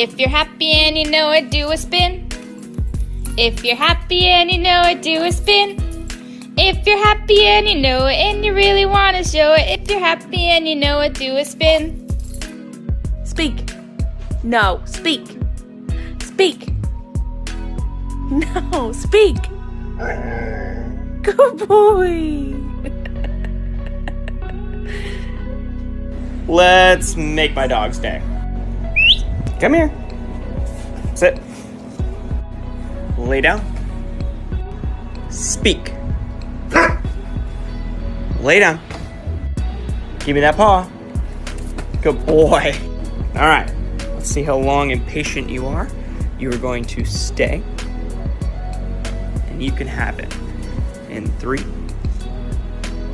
If you're happy and you know it, do a spin. If you're happy and you know it, do a spin. If you're happy and you know it and you really want to show it, if you're happy and you know it, do a spin. Speak. No, speak. Speak. No, speak. Good boy. Let's make my dog's day. Come here. Sit. Lay down. Speak. Lay down. Give me that paw. Good boy. All right. Let's see how long and patient you are. You are going to stay. And you can have it in 3,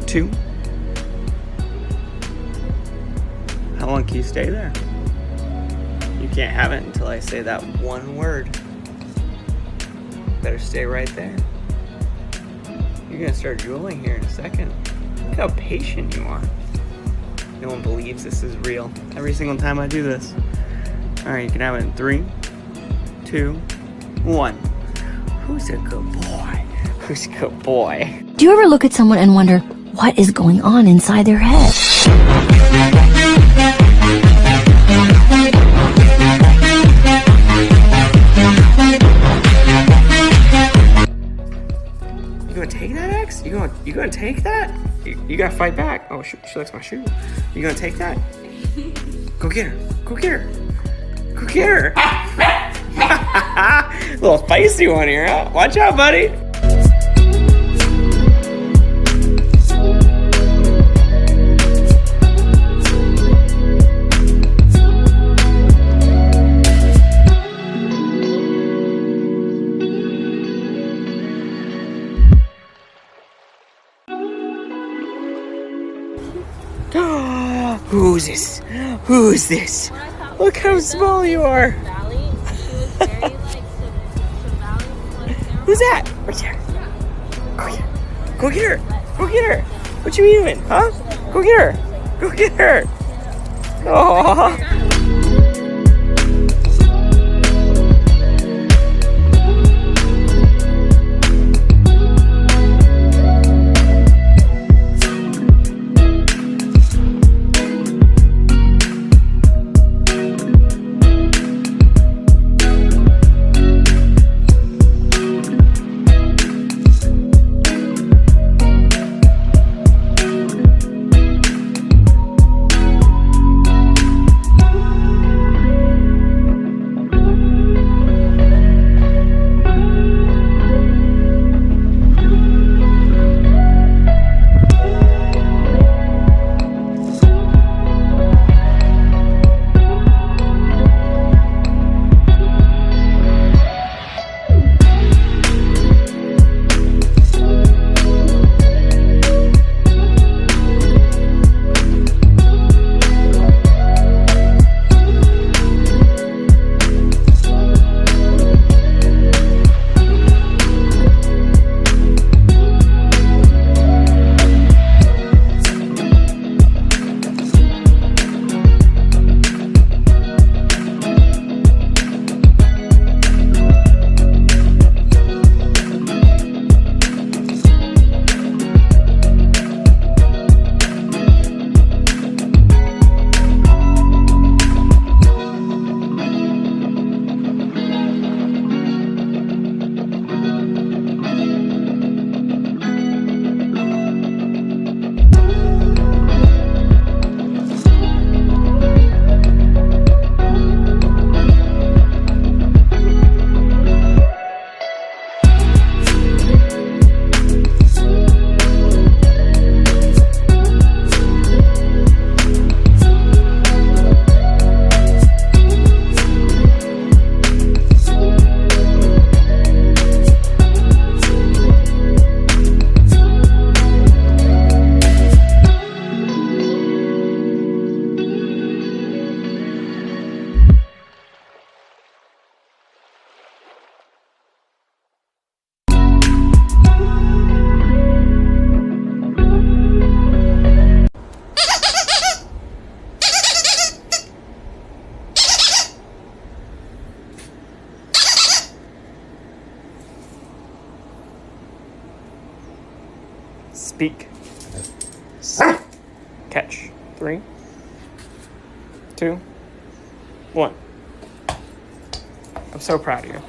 2. How long can you stay there? You can't have it until I say that one word. Better stay right there. You're gonna start drooling here in a second. Look how patient you are. No one believes this is real. Every single time I do this. All right, you can have it in 3, 2, 1. Who's a good boy? Who's a good boy? Do you ever look at someone and wonder what is going on inside their head? You gonna take that, X? You gonna take that? You gotta fight back. Oh shoot, she likes my shoe. You gonna take that? Go get her. Go get her. Go get her. A little feisty one here, huh? Watch out, buddy. Who's this? Who's this? Look how small you are. Who's that? Right there. Go get her. Go get her. Go get her. What you mean, huh? Go get her. Go get her. Aww. Speak. Catch. 3, 2, 1. I'm so proud of you.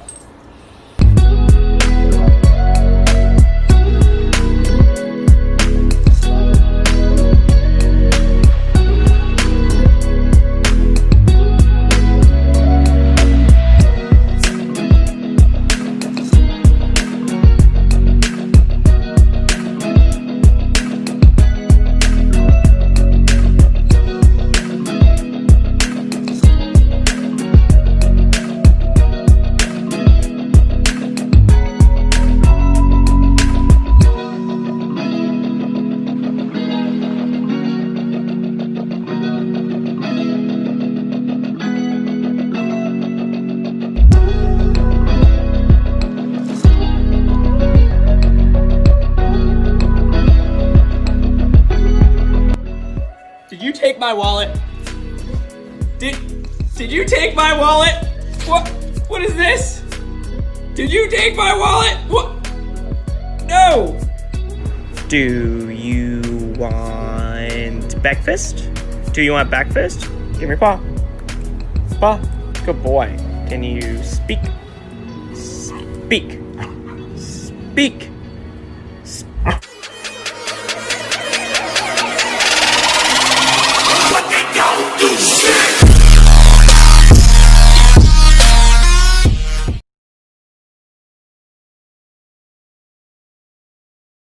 Did you take my wallet? Did you take my wallet? What is this? Did you take my wallet? What? No! Do you want breakfast? Do you want breakfast? Give me paw. Paw. Good boy. Can you speak? Speak. Speak.